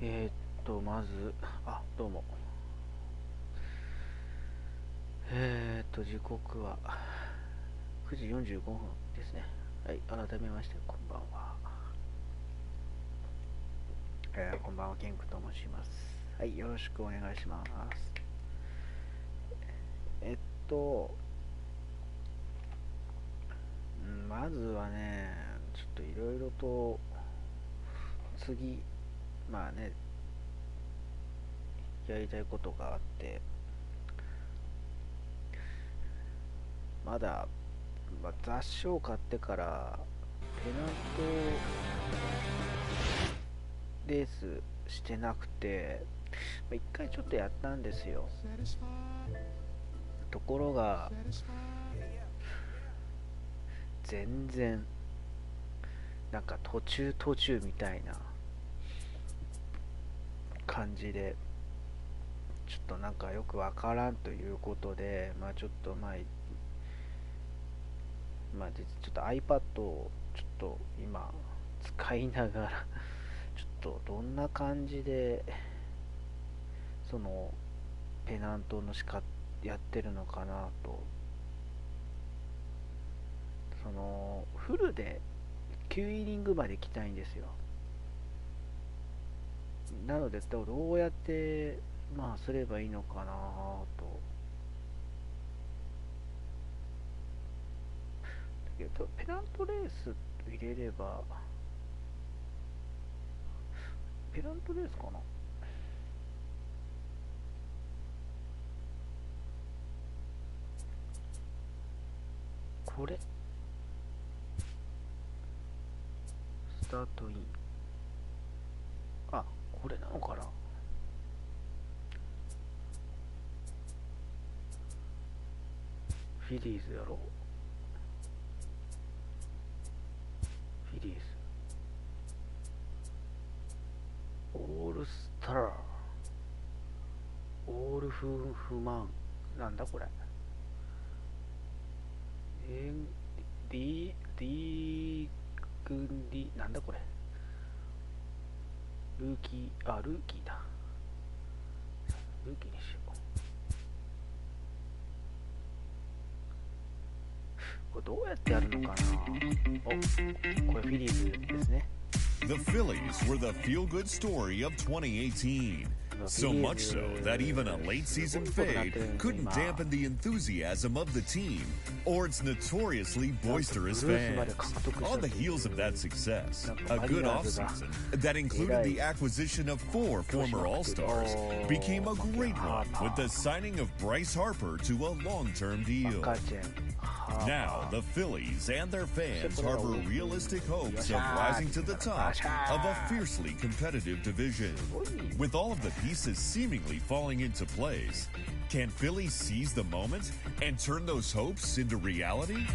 まず、どうも。時刻は9時45分ですね。はい、改めまして、こんばんは。こんばんは、ケンクと申します。はい、よろしくお願いします。まずはね、ちょっといろいろと、次、やりたいことがあって、まだ、雑誌を買ってからペナントレースしてなくて、一回ちょっとやったんですよ。ところが全然なんか途中みたいな感じで、ちょっとなんかよくわからんということで、ちょっとちょっと iPad をちょっと今使いながらちょっとどんな感じでそのペナントのやってるのかなと、そのフルで9イニングまで行きたいんですよ。なのでどうやってすればいいのかなと。だけどペナントレース入れれば、ペナントレースかな、これスタートイン、これなのかな。フィリーズやろ、フィリーズオールスター、オールフマン、なんだこれ、なんだこれ、ルーキーだ、ルーキーにしよう。これどうやってやるのかな。これフィリーズですね。The Phillies were the feel-good story of 2018. So much so that even a late-season fade couldn't dampen the enthusiasm of the team or its notoriously boisterous fans. On the heels of that success, a good offseason that included the acquisition of 4 former All-Stars became a great one with the signing of Bryce Harper to a long-term deal. Now, the Phillies and their fans harbor realistic hopes of rising to the top of a fiercely competitive division. With all of the pieces seemingly falling into place, can Philly seize the moment and turn those hopes into reality?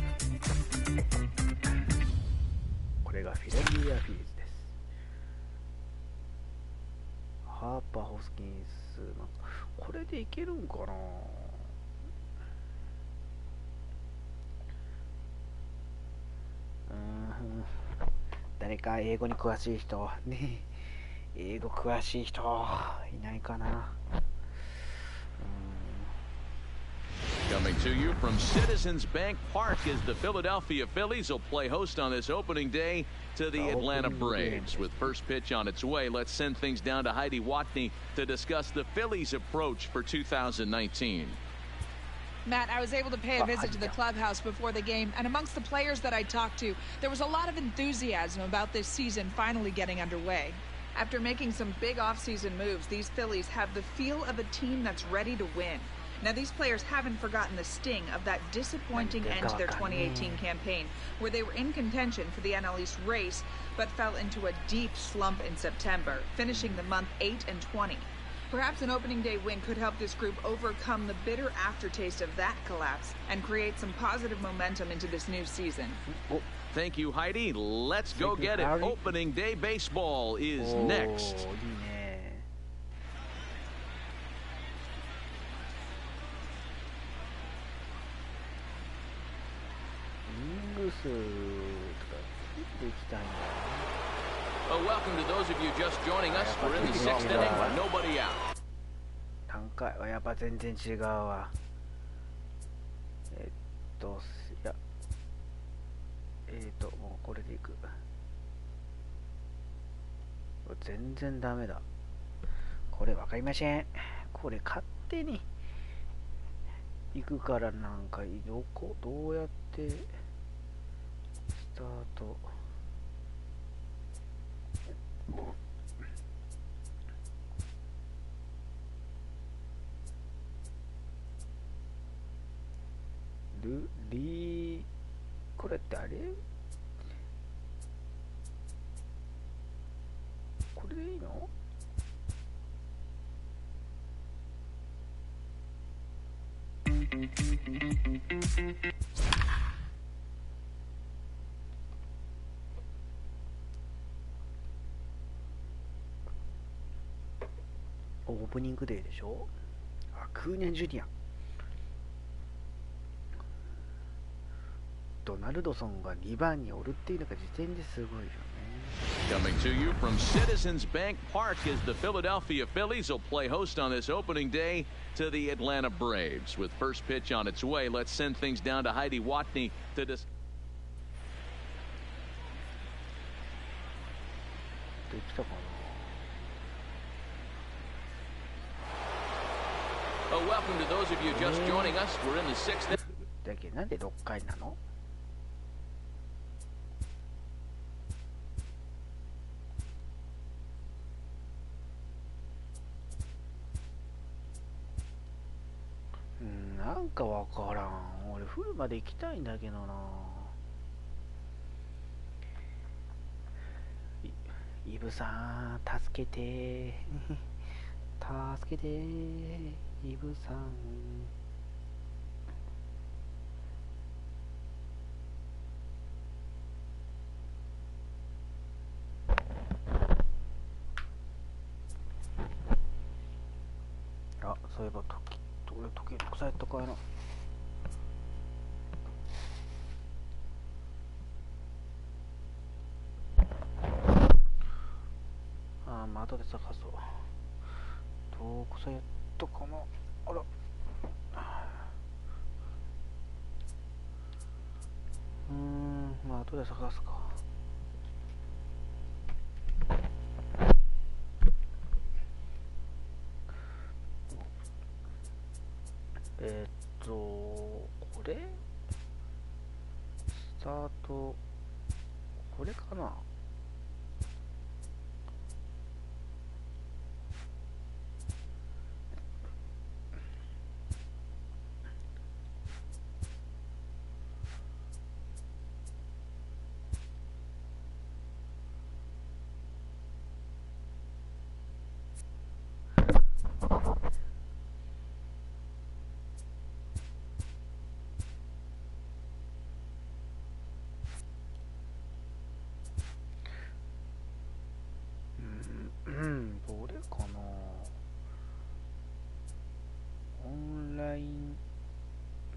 これがフィラデルフィリーズです。ハーパー、ホスキンス、これでいけるんかな。誰か英語に詳しい人ね、英語詳しい人いないかな。Coming to you from Citizens Bank Park as the Philadelphia Phillies will play host on this opening day to the Atlanta Braves. With first pitch on its way, let's send things down to Heidi Watney to discuss the Phillies' approach for 2019. Matt, I was able to pay a visit to the clubhouse before the game, and amongst the players that I talked to, there was a lot of enthusiasm about this season finally getting underway. After making some big offseason moves, these Phillies have the feel of a team that's ready to win. Now, these players haven't forgotten the sting of that disappointing end to their 2018 campaign, where they were in contention for the NL East race, but fell into a deep slump in September, finishing the month 8-20. Perhaps an opening day win could help this group overcome the bitter aftertaste of that collapse and create some positive momentum into this new season. Thank you, Heidi. Let's go get it. Opening day baseball is next. Welcome to those of you just joining us. We're in the 6th inning with nobody out. 何回はやっぱ全然違うわ。いや、もうこれでいく。全然ダメだ。これわかりません。これ勝手に行くからなんかどうやってスタート。これってあれ？これでいいの？オープニングデーでしょ。クーニャンジュニア、ドナルドソンが2番におるっていうのが時点ですごいよね。Coming to you from Citizens Bank Park as the Philadelphia Phillies will play host on this opening day to the Atlanta Braves. With first pitch on its way, let's send things down to Heidi Watney to discuss. できたかな。Welcome to those of you just joining us. We're in the 6th. だけどなんで6回なの？なんかわからん。俺フルまで行きたいんだけどな。イブさん助けて助けてイブさん。あ、そういえば俺時計臭いとかやな。まあ後で探そう。どこさやったかな。あら、まあ後で探すか。これスタート、これかな。どれかな。オンライン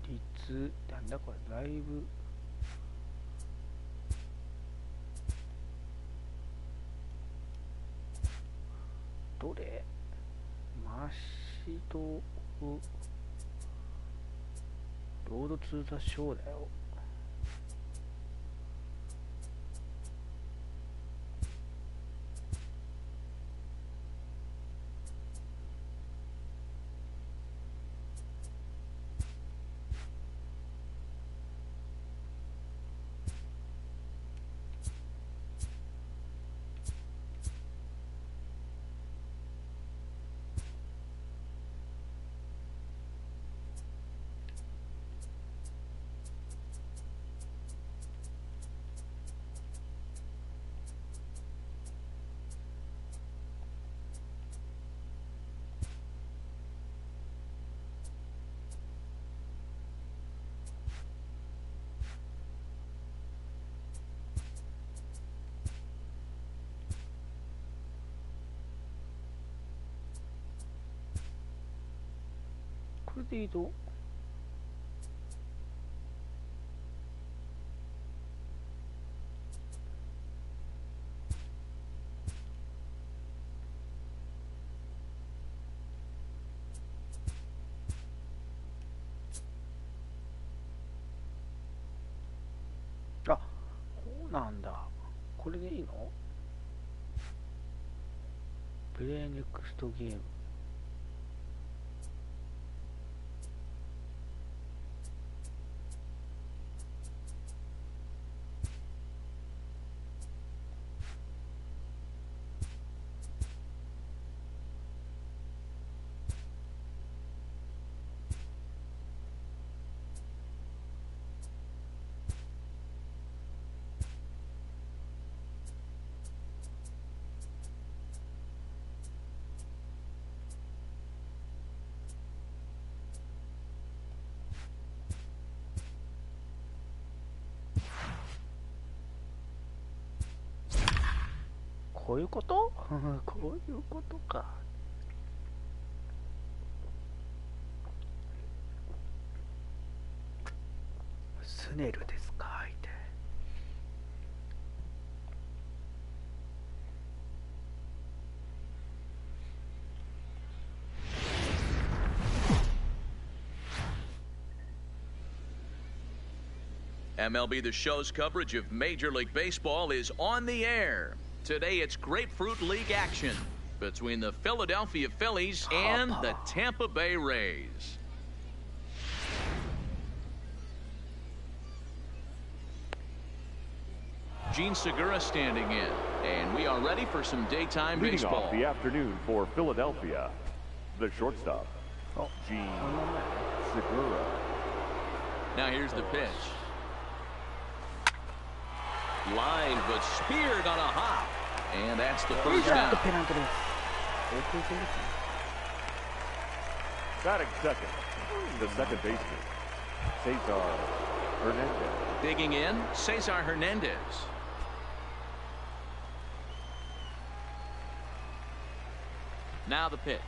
率なんだこれ。ライブどれ？マシドロードツーザショーだよ。これで移動。なんだ、これでいいの？プレイネクストゲーム。こういうことこういうことか。スネルですか、相手。MLB The Show's coverage of Major League Baseball is on the air. Today it's Grapefruit League action between the Philadelphia Phillies and the Tampa Bay Rays. Gene Segura standing in, and we are ready for some daytime baseball. Leading off the afternoon for Philadelphia, the shortstop, Gene Segura. Now here's the pitch. Line, but speared on a hop. And that's the first down. Batting second, the second baseman, Cesar Hernandez. Digging in, Cesar Hernandez. Now the pitch.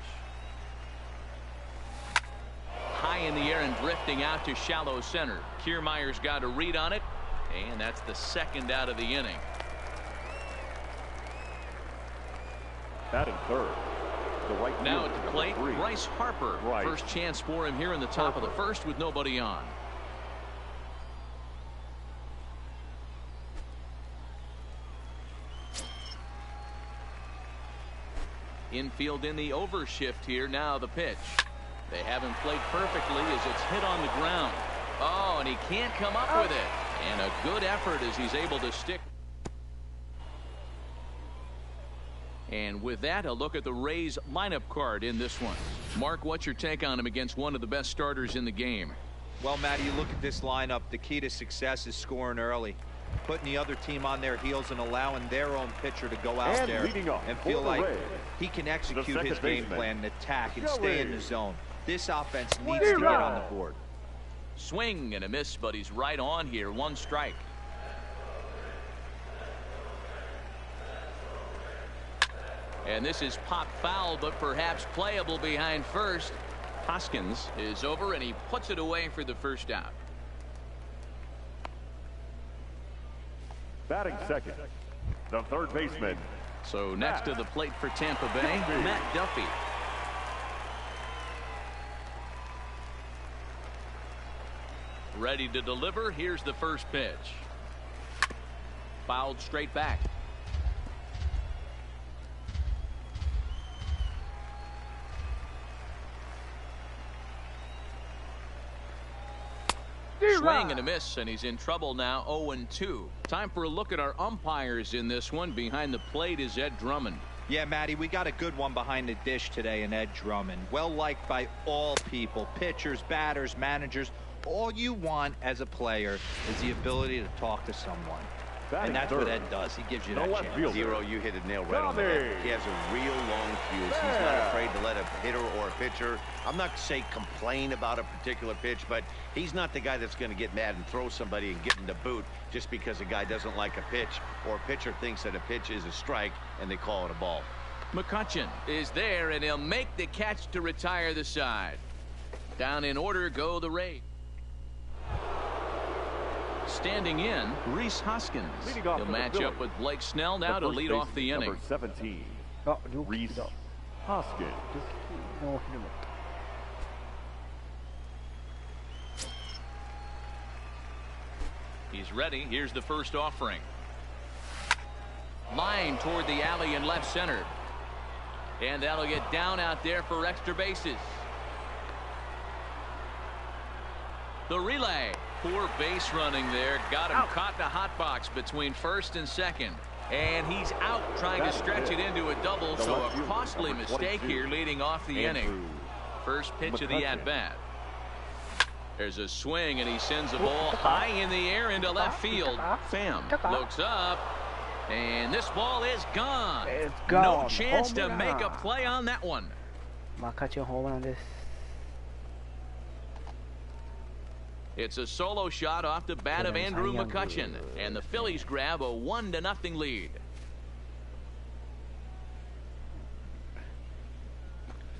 High in the air and drifting out to shallow center. Kiermaier's got a read on it. And that's the second out of the inning. Batting third. The right now at the plate, Bryce Harper. First chance for him here in the top of the first with nobody on. Infield in the overshift here. Now the pitch. They haven't played perfectly as it's hit on the ground. Oh, and he can't come up with it. And a good effort as he's able to stick. And with that, a look at the Rays lineup card in this one. Mark, what's your take on him against one of the best starters in the game? Well, Matty, you look at this lineup, the key to success is scoring early. Putting the other team on their heels and allowing their own pitcher to go out there and feel like he can execute his game plan and attack and stay in the zone. This offense needs to get on the board. Swing and a miss, but he's right on here. One strike. And this is pop foul, but perhaps playable behind first. Hoskins is over, and he puts it away for the first out. Batting second, the third baseman. So next to the plate for Tampa Bay, Matt Duffy. Ready to deliver. Here's the first pitch. Fouled straight back. Swing and a miss, and he's in trouble now. 0-2. Time for a look at our umpires in this one. Behind the plate is Ed Drummond. Yeah, Matty, we got a good one behind the dish today in Ed Drummond. Well liked by all people, pitchers, batters, managers. All you want as a player is the ability to talk to someone. And that's what Ed does. He gives you that chance. Zero, you hit it nail right on the head. He has a real long fuse. He's not afraid to let a hitter or a pitcher, I'm not say complain about a particular pitch, but he's not the guy that's going to get mad and throw somebody and get in the boot just because a guy doesn't like a pitch or a pitcher thinks that a pitch is a strike and they call it a ball. McCutchen is there, and he'll make the catch to retire the side. Down in order go the Rays. Standing in, Rhys Hoskins. He'll match up with Blake Snell now to lead off the inning. Number 17, Rhys Hoskins. He's ready. Here's the first offering. Line toward the alley in left center. And that'll get down out there for extra bases. The relay. Poor base running there. Got him caught in a hot box between first and second. And he's out trying to stretch it into a double, so a costly mistake here leading off the inning. First pitch of the at-bat. There's a swing, and he sends the ball high in the air into left field. Pham looks up, and this ball is gone. It's gone. No chance to make a play on that one. 勝ちホームランです。It's a solo shot off the bat of Andrew McCutchen, and the Phillies grab a 1-0 lead.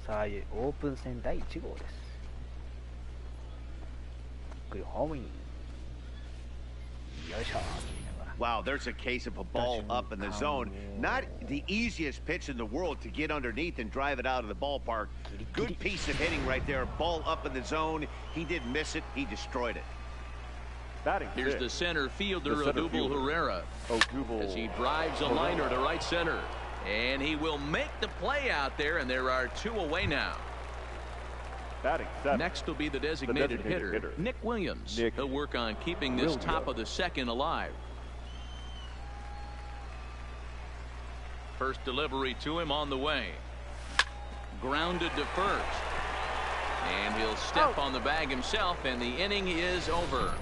さあ、オープン戦第1号です。ゆっくりホームイン。よいしょ。Wow, there's a case of a ball up in the zone. Not the easiest pitch in the world to get underneath and drive it out of the ballpark. Good piece of hitting right there. Ball up in the zone. He didn't miss it. He destroyed it. Here's the center fielder, Odubel Herrera, as he drives a liner to right center. And he will make the play out there, and there are 2 away now. Next will be the designated hitter, Nick Williams. He'll work on keeping this top of the second alive. First delivery to him on the way. Grounded to first. And he'll step on the bag himself, and the inning is over.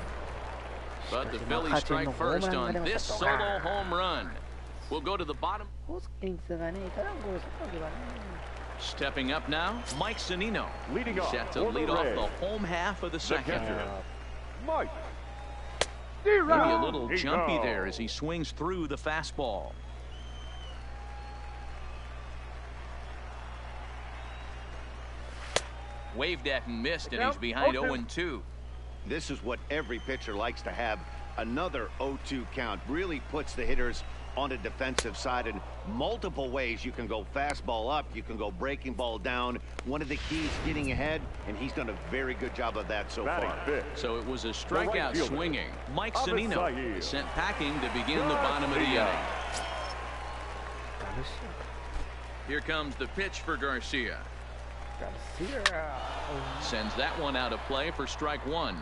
But the Phillies strike first on this solo home run. We'll go to the bottom. Stepping up now, Mike Zunino. Set to lead off the home half of the second. Maybe a little jumpy there as he swings through the fastball. Waved at and missed, and he's behind 0-2. This is what every pitcher likes to have. Another 0-2 count really puts the hitters on the defensive side in multiple ways. You can go fastball up, you can go breaking ball down. One of the keys, getting ahead, and he's done a very good job of that so far. So it was a strikeout swinging. Mike Zunino is sent packing to begin the bottom of the inning. Here comes the pitch for Garcia. Sends that one out of play for strike 1.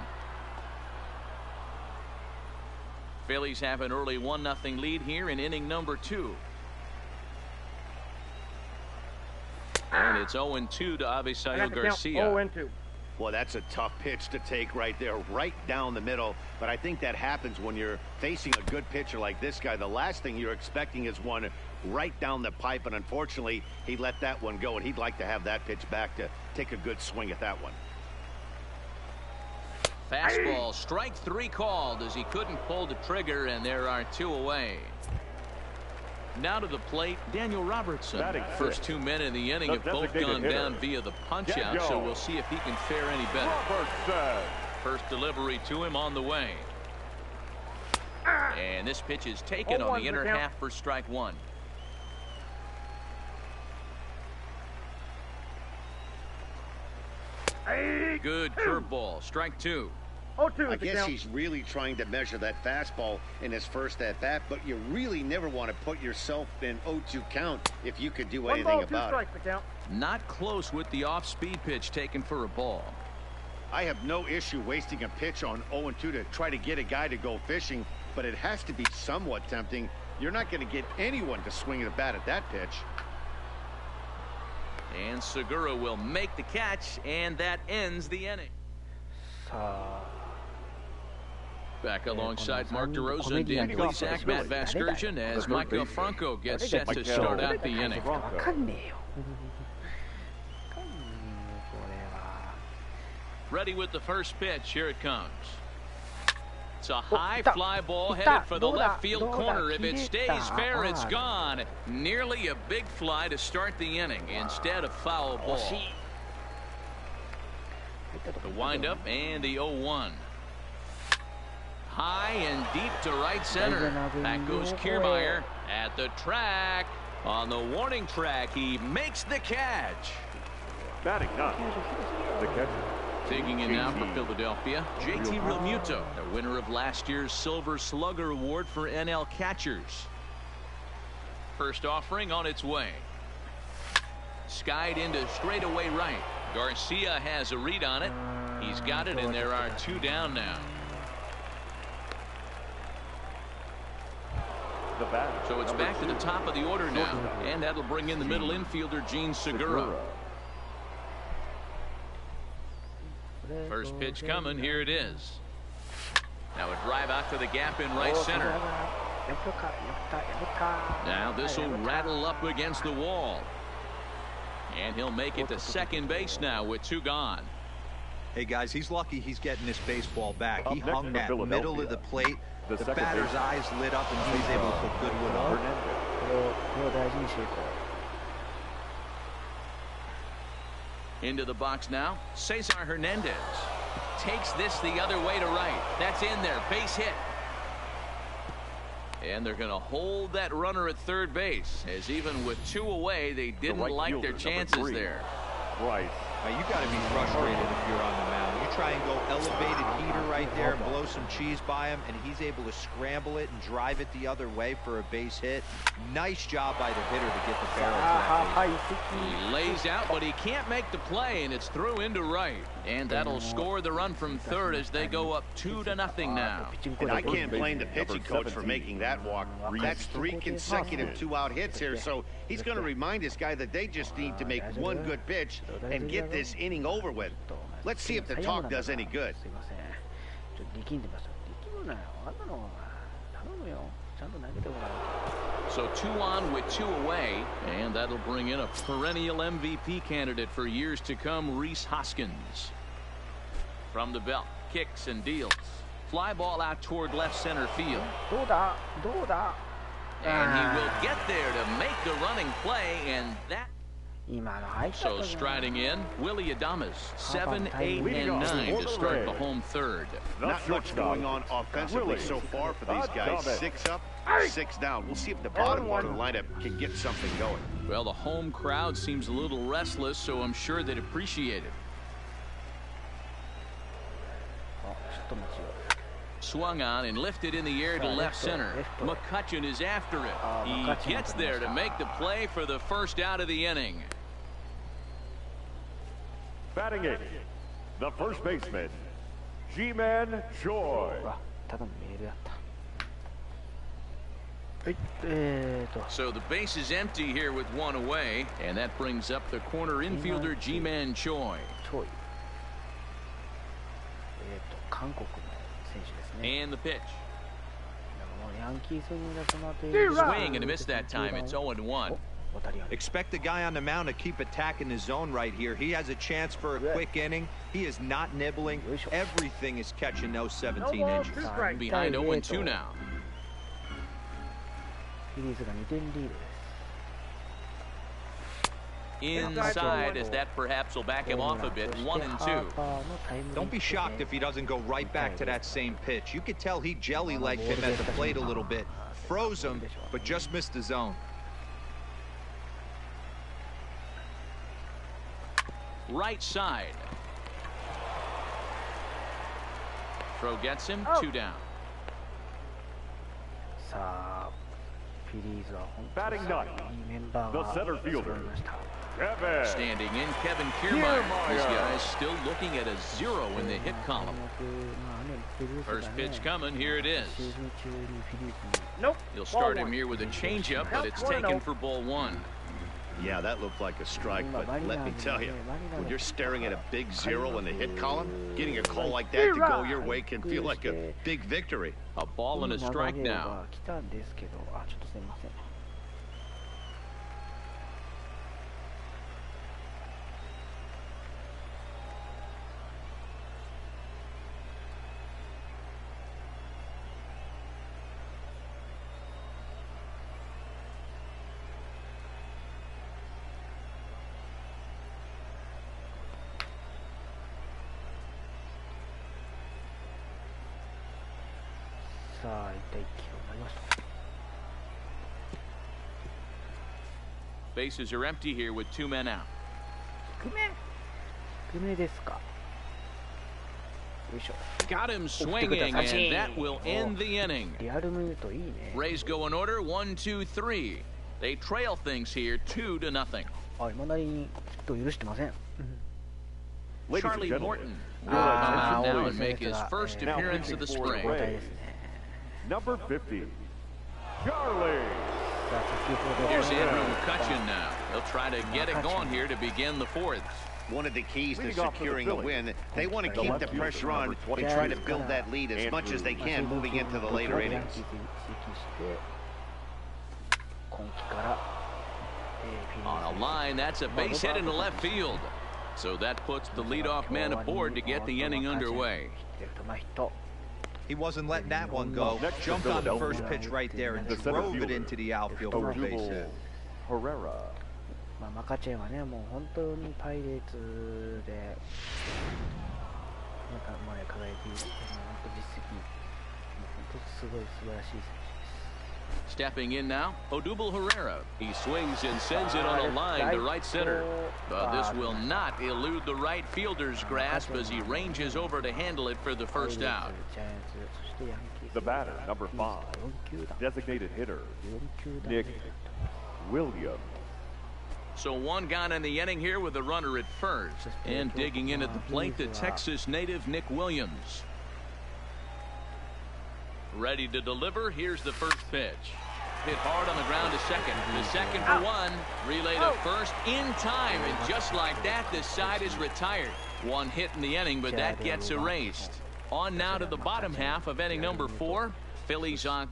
Phillies have an early 1-0 lead here in inning number 2. And it's 0-2 to Avisail Garcia. 0-2. Well, that's a tough pitch to take right there, right down the middle. But I think that happens when you're facing a good pitcher like this guy. The last thing you're expecting is one right down the pipe, and unfortunately, he let that one go, and he'd like to have that pitch back to take a good swing at that one. Fastball, strike 3 called as he couldn't pull the trigger, and there are 2 away. Now to the plate, Daniel Robertson. First 2 men in the inning have both gone down via the punch-out, so we'll see if he can fare any better. First delivery to him on the way. And this pitch is taken on the inner half for strike 1. Good curveball, strike 2. I guess he's really trying to measure that fastball in his first at-bat, but you really never want to put yourself in 0-2 count if you could do anything about it. Not close with the off-speed pitch taken for a ball. I have no issue wasting a pitch on 0-2 to try to get a guy to go fishing, but it has to be somewhat tempting. You're not going to get anyone to swing the bat at that pitch. And Segura will make the catch, and that ends the inning. Back alongside Mark DeRosa and Dan Plesac, Matt Vasgersian, as Michael Franco gets set to start out the inning. Ready with the first pitch. Here it comes. It's a high fly ball headed for the left field corner. If it stays fair, it's gone. Nearly a big fly to start the inning instead of foul ball. The windup and the 0-1. High and deep to right center. Back goes Kiermaier at the track. On the warning track, he makes the catch. Batting none. The catcher. Digging in now for Philadelphia, JT Realmuto, the winner of last year's Silver Slugger Award for NL catchers. first offering on its way. Skied into straightaway right. Garcia has a read on it. He's got it, and there are 2 down now. So it's back to the top of the order now, and that'll bring in the middle infielder, Gene Segura. First pitch coming. Here it is. Now a drive out to the gap in right center. Now this will rattle up against the wall. And he'll make it to second base now with 2 gone. Hey, guys, he's lucky he's getting this baseball back. He hung that middle of the plate. The batter's eyes lit up, and he's able to put good wood on. Into the box now. Cesar Hernandez takes this the other way to right. That's in there. Base hit. And they're going to hold that runner at third base, as even with 2 away, they didn't like their chances there. Right. Now, you got to be frustrated if you're on the mound. You try and go elevated heater right there, blow some cheese by him, and he's able to scramble it and drive it the other way for a base hit. Nice job by the hitter to get the barrel to that base. He lays out, but he can't make the play, and it's through into right. And that'll score the run from third as they go up 2-0 now. And I can't blame the pitching coach for making that walk. That's 3 consecutive 2-out hits here, so he's going to remind this guy that they just need to make 1 good pitch and get this inning over with. Let's see if the talk does any good. So 2 on with 2 away, and that'll bring in a perennial MVP candidate for years to come, Rhys Hoskins. From the belt, kicks and deals. Fly ball out toward left center field. And he will get there to make the running play, and that. So striding in, Willie Adames, 7, 8, and 9 to start the home third. Not much going on offensively so far for these guys. 6 up, 6 down. We'll see if the bottom part of the lineup can get something going. Well, the home crowd seems a little restless, so I'm sure they'd appreciate it. Swung on and lifted in the air to left center. McCutchen is after it. He gets there to make the play for the first out of the inning. Batting 8, the first baseman, Ji-Man Choi. So the base is empty here with 1 away, and that brings up the corner infielder, Ji-Man Choi. And the pitch. Swing and a miss that time. It's 0-1. Expect the guy on the mound to keep attacking the zone right here. He has a chance for a quick inning. He is not nibbling. Everything is catching those 17 inches. Behind 0-2 now. Inside, as that perhaps will back him off a bit. 1-2. Don't be shocked if he doesn't go right back to that same pitch. You could tell he jelly-legged him at the plate a little bit. Froze him, but just missed the zone. Right side. Throw gets him. 2 down. Batting 9, the center fielder, Kevin. Standing in, Kevin Kiermaier. This guy's still looking at a 0 in the hit column. First pitch coming. Here it is. Nope. He'll start him here with a changeup, but it's taken for ball 1. Yeah, that looked like a strike, but let me tell you, when you're staring at a big 0 in the hit column, getting a call like that to go your way can feel like a big victory. A ball and a strike now. Bases are empty here with 2 men out. Got him swinging, and that will end the inning. Rays go in order. 1, 2, 3. They trail things here 2-0. あ、未だにヒットを許してません。Charlie Morton will come out now and make his first appearance of the spring. Number 50, Charlie. Here's Andrew McCutchen now. They'll try to get it going here to begin the fourth. One of the keys to securing a win, they want to keep the pressure on and try to build that lead as much as they can moving into the later innings. On a line, that's a base hit into left field. So that puts the leadoff man aboard to get the inning underway. He wasn't letting that one go. Jumped on the first pitch right there and drove it into the outfield for a base hit. Herrera. まあマカチェンはね、もう本当にパイレーツでなんか前輝き、本当実績、もう本当すごい素晴らしい選手です。Stepping in now, Odubel Herrera. He swings and sends it on a line to right center. But this will not elude the right fielder's grasp as he ranges over to handle it for the first out. The batter, number 5, designated hitter, Nick Williams. So one gone in the inning here with a runner at first. And digging in at the plate, the Texas native Nick Williams. Ready to deliver. Here's the first pitch. Hit hard on the ground to second. The second for one. Relay to first in time. And just like that, this side is retired. One hit in the inning, but that gets erased. On now to the bottom half of inning number 4. Phillies on.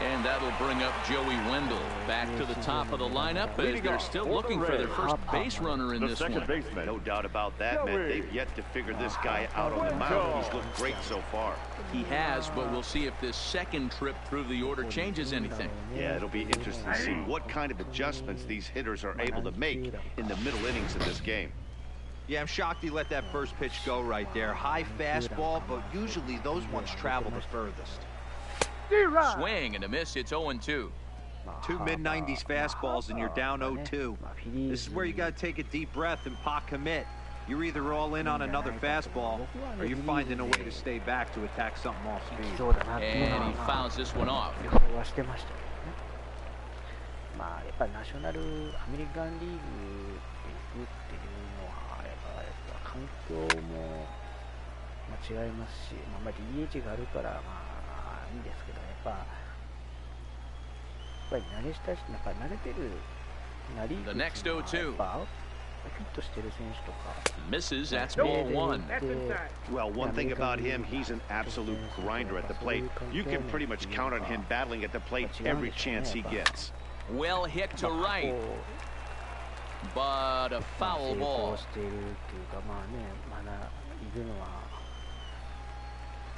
And that'll bring up Joey Wendell back to the top of the lineup as they're still looking for their first base runner in this one. No doubt about that, man. They've yet to figure this guy out on the mound. He's looked great so far. He has, but we'll see if this second trip through the order changes anything. Yeah, it'll be interesting to see what kind of adjustments these hitters are able to make in the middle innings of this game. Yeah, I'm shocked he let that first pitch go right there. High fastball, but usually those ones travel the furthest. Swing and a miss. It's 0-2. Two mid-90s fastballs and you're down 0-2. This is where you got to take a deep breath and pot commit. You're either all in on another fastball or you're finding a way to stay back to attack something off speed. And he fouls this one off. まあやっぱりナショナルアメリカンリーグで行くっていうのはやっぱ環境も違いますし、まあ DH があるからまあいいんですけど、やっぱり慣れ親しい、なんか慣れてるナリーグっていうのはやっぱフィットしてる選手とか。Misses. That's ball one. Well, one thing about him, he's an absolute grinder at the plate. You can pretty much count on him battling at the plate every chance he gets. Well hit to right, but a foul ball. しているっていうか、まあね、まだいるのは、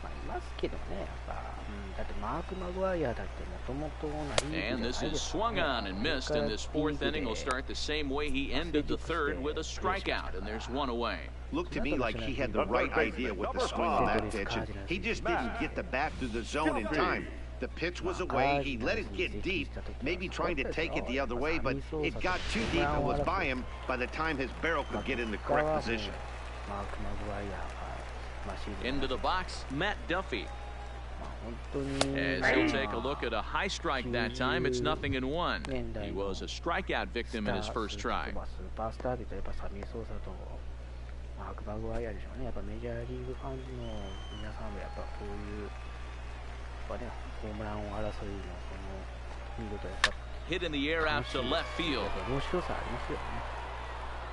まあいますけどね、やっぱ、だってマーク・マグワイアだってもともとナリーグ And this is swung on and missed, and this fourth inning will start the same way he ended the third with a strikeout, and there's one away. Looked to me like he had the right idea with the swing on that pitch, and he just didn't get the bat through the zone in time. The pitch was away, he let it get deep, maybe trying to take it the other way, but it got too deep and was by him by the time his barrel could get in the correct position. Into the box, Matt Duffy. As he'll take a look at a high strike that time, it's 0-1. He was a strikeout victim in his first try. マーク・マグワイアでしょうね。やっぱメジャーリーグファンの皆さんもやっぱこういうホームラン王争いのその見事やっぱ Hit in the air out to left field. 面白さありますよね。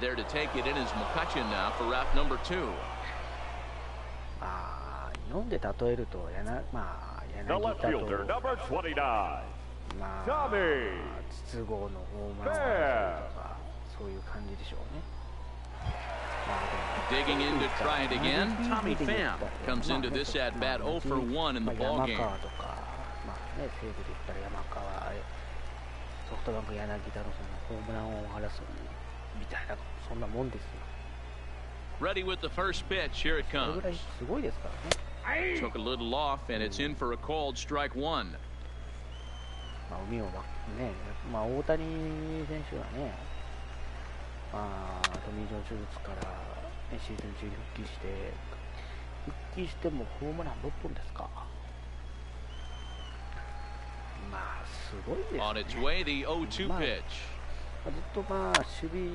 There to take it in is McCutchen now for route number 2. まあ日本で例えるとまあ柳田とまあ筒香のホームラン王争いとかそういう感じでしょうね。Digging in to try it again, Tommy Pham comes into this at bat 0 for 1 in the ball game. 山川とか、まあね、西武で言ったら山川、ソフトバンク柳田のそのホームラン王争いみたいなそんなもんですよ。Ready with the first pitch, here it それ comes. ぐらいすごいですからね。Took a little off, and it's in for a called strike one. まあ海をね、まあ大谷選手はね、まあトミー・ジョン手術からシーズン中に復帰してもホームラン6本ですか。On its way, the 0-2 pitch.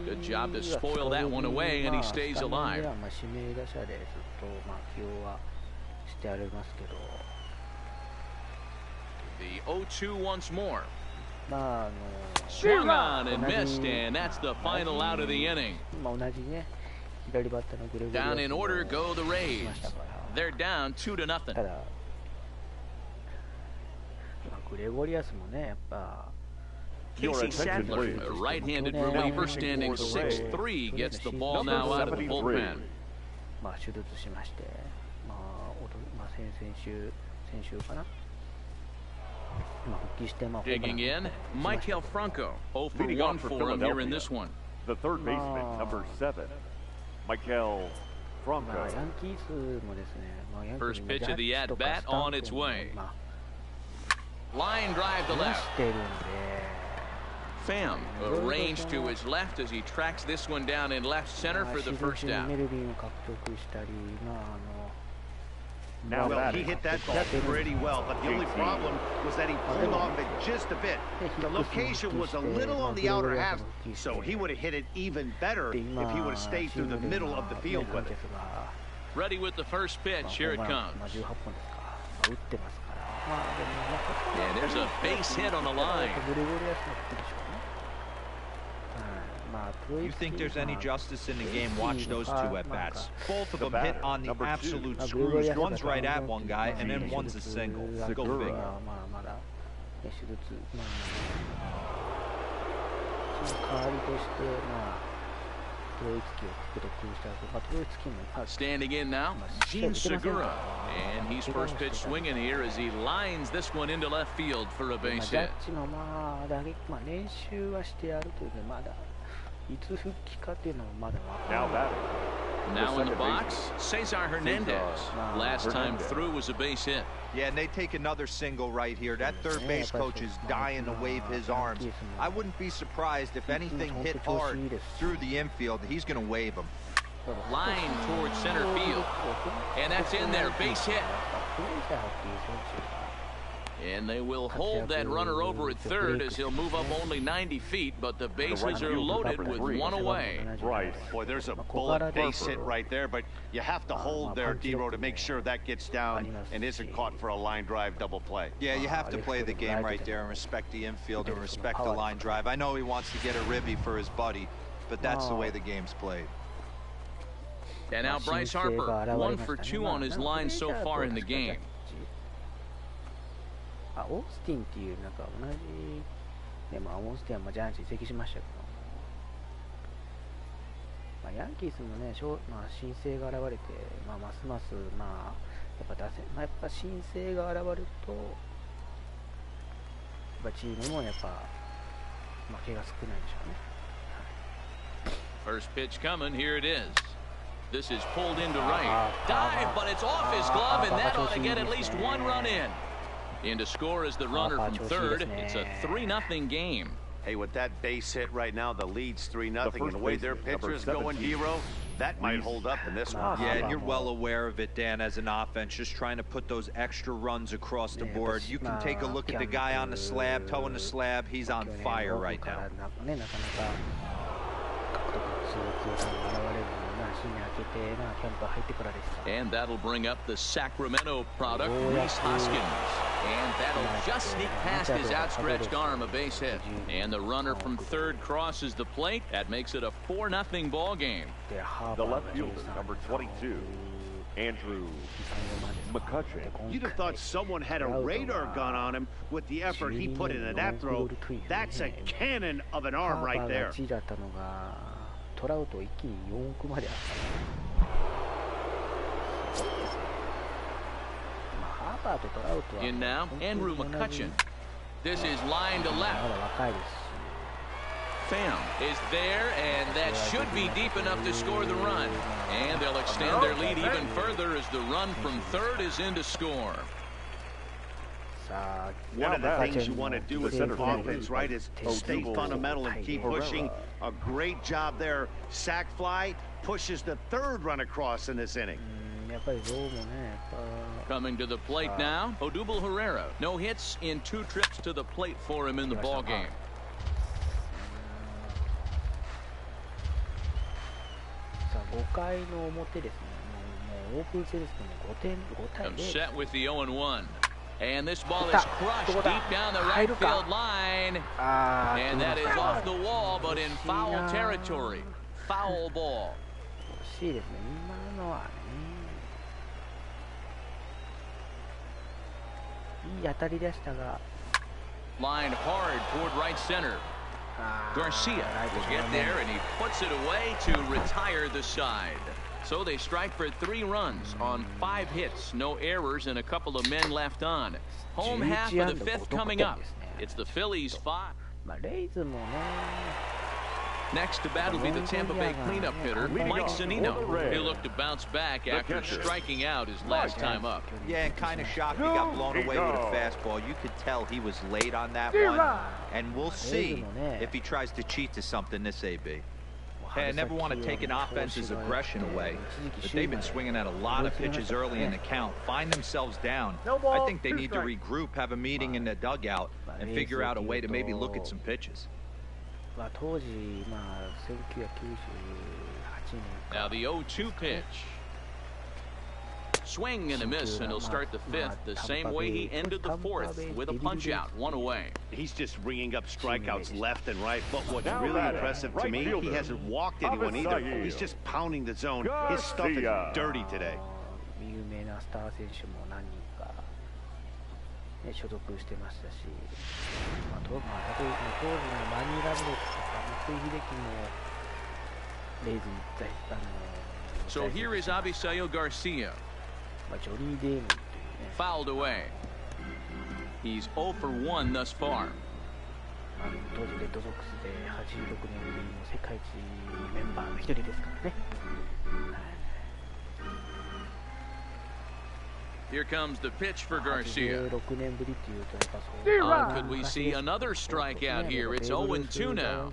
Good job to spoil that one away, and he stays alive. The 0-2 once more. Swung on and missed, and that's the final out of the inning. Down in order go the Rays. They're down 2-0. グレゴリアスもね、やっぱ Casey Sadler, a right-handed reliever standing 6'3", gets the ball now out of the bullpen. まあ手術しまして、先週かな。復帰してDigging in, Michael Franco, 0 for 1 for him here in this one. The third baseman, number 7, Michael Franco. ヤンキースもですね、 First pitch of the at-bat on its way. Line drive to left. Pham arranged to his left as he tracks this one down in left center for the first out. Well, he hit that ball pretty well, but the only problem was that he pulled off it just a bit. The location was a little on the outer half, so he would have hit it even better if he would have stayed through the middle of the field with it. Ready with the first pitch. Here it comes. And there's a base hit on the line. You think there's any justice in the game? Watch those two at-bats. Both of them hit on the absolute screws. One's right at one guy, and then one's a single. Go figure. Standing in now, Gene Segura. And he's first pitch swinging here as he lines this one into left field for a base hit. Now in the box, Cesar Hernandez. Last time through was a base hit. Yeah, and they take another single right here. That third base coach is dying to wave his arms. I wouldn't be surprised if anything hit hard through the infield. He's going to wave them. Line towards center field. And that's in there. Base hit. And they will hold that runner over at third as he'll move up only 90 feet, but the bases are loaded with one away. Right. Boy, there's a bullet base hit right there, but you have to hold there, D-Row, to make sure that gets down and isn't caught for a line drive double play. Yeah, you have to play the game right there and respect the infield and respect the line drive. I know he wants to get a ribby for his buddy, but that's the way the game's played. And now Bryce Harper, 1 for 2 on his line so far in the game. オースティンっていうなんか同じで、オースティンはジャイアンツに移籍しましたけど、ヤンキースもね、新星が現れて、ますますやっぱやっぱ新星が現れると、やっぱチームもやっぱ負けが少ないでしょうね。First pitch coming, here it is. This is pulled into right. Dive, but it's off his glove, and that ought to get at least one run in. In to score is the runner from third. It's a 3-0 game. Hey, with that base hit right now, the lead's 3-0, and the way their pitcher's going, D-Row, that might hold up in this one. Yeah, and you're well aware of it, Dan, as an offense, just trying to put those extra runs across the board. You can take a look at the guy on the slab, toeing the slab. He's on fire right now. And that'll bring up the Sacramento product, Rhys Hoskins. And that'll just sneak past his outstretched arm, a base hit. And the runner from third crosses the plate. That makes it a 4-0 ball game. The left fielder, number 22, Andrew McCutcheon. You'd have thought someone had a radar gun on him with the effort he put into that throw. That's a cannon of an arm right there. In now, Andrew McCutcheon. This is line to left. Pham is there, and that should be deep enough to score the run. And they'll extend their lead even further as the run from third is in to score. One of the things you want to do with offense, right, is stay fundamental and keep pushing. A great job there. Sack fly pushes the third run across in this inning. やっぱりローもね、Coming to the plate now, Odubel Herrera. No hits in 2 trips to the plate for him in the ball game. さあ5回の表ですね。もうオープン戦ですけど5対0。Set with the 0-1. And this ball is crushed deep down the right field line. And that is off the wall, but in foul territory. Foul ball. 惜しいですね。今のはね。いい当たりでしたが。Line hard toward right center. Garcia will get there, and he puts it away to retire the side. So they strike for 3 runs on 5 hits, no errors, and a couple of men left on. Home half of the 5th coming up. It's the Phillies 5. Next to bat will be the Tampa Bay cleanup hitter, Mike Zunino. He'll look to bounce back after striking out his last time up. Yeah, and kind of shocked he got blown away with a fastball. You could tell he was late on that one. And we'll see if he tries to cheat to something this AB. Hey, I never want to take an offense's aggression away, but they've been swinging at a lot of pitches early in the count, find themselves down. I think they need to regroup, have a meeting in the dugout, and figure out a way to maybe look at some pitches. Now the 0-2 pitch. Swing and a miss, and he'll start the 5th the same way he ended the 4th, with a punch out, 1 away. He's just ringing up strikeouts left and right, but what's really impressive to me, he hasn't walked anyone either. He's just pounding the zone. His stuff is dirty today. 所属してましたし、当時のマニー・ラブレッツとか松井秀喜もレイズに在 So here is Abisayo Garcia. ジョニー・デームっていうね。Fouled away. He's 0 for 1 thus far. 当時レッドソックスで86年ぶりの世界一メンバーの一人ですからね。Here comes the pitch for Garcia. 16年ぶりっていうとやっぱそう。Could we see another strikeout here? It's 0-2 now.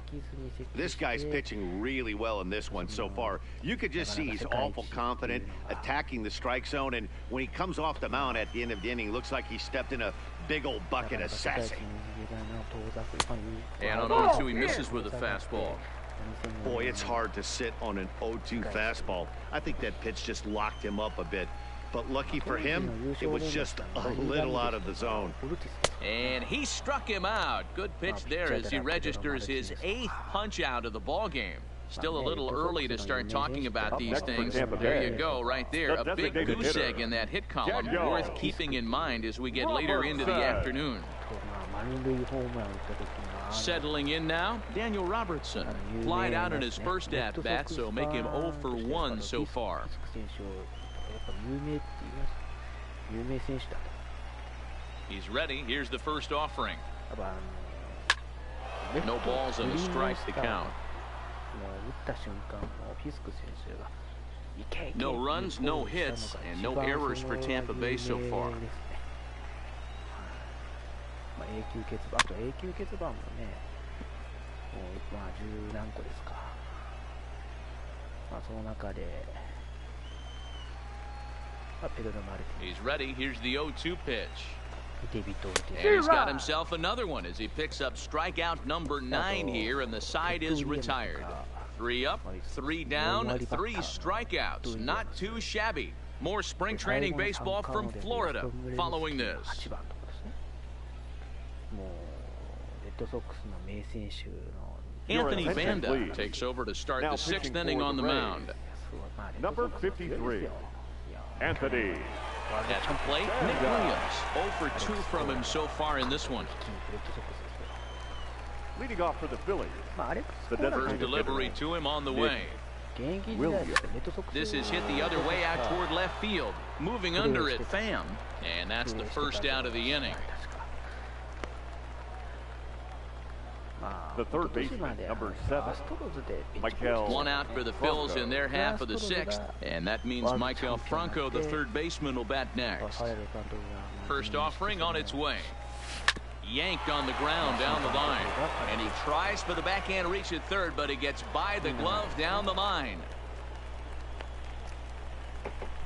This guy's pitching really well in this one so far. You could just see he's awful confident, attacking the strike zone, and when he comes off the mound at the end of the inning, looks like he stepped in a big old bucket of sassy. And on 0-2, he misses with a fastball. Boy, it's hard to sit on an 0-2 fastball. I think that pitch just locked him up a bit. But lucky for him, it was just a little out of the zone. And he struck him out. Good pitch there as he registers his 8th punch out of the ball game. Still a little early to start talking about these things. There you go, right there. A big goose egg in that hit column, worth keeping in mind as we get later into the afternoon. Settling in now, Daniel Robertson. Flied out in his first at-bat, so make him 0 for 1 so far. He's ready. Here's the first offering. No balls and a strike to count. No runs, no hits, and no errors for Tampa Bay so far. He's ready. Here's the 0-2 pitch. And he's got himself another one as he picks up strikeout number 9 here, and the side is retired. 3 up, 3 down, 3 strikeouts. Not too shabby. More spring training baseball from Florida following this. Anthony Vanda takes over to start the 6th inning on the mound. Number 53, Anthony. At the plate, Nick Williams. 0 for 2 from him so far in this one. Leading off for the Phillies, the First delivery to him on the way. This is hit the other way out toward left field. Moving under it, Pham. And that's the first out of the inning. The third baseman, number 7, Michael. 1 out for the Phils in their half of the 6th, and that means Michael Franco, the third baseman, will bat next. First offering on its way. Yanked on the ground down the line, and he tries for the backhand reach at third, but he gets by the glove down the line.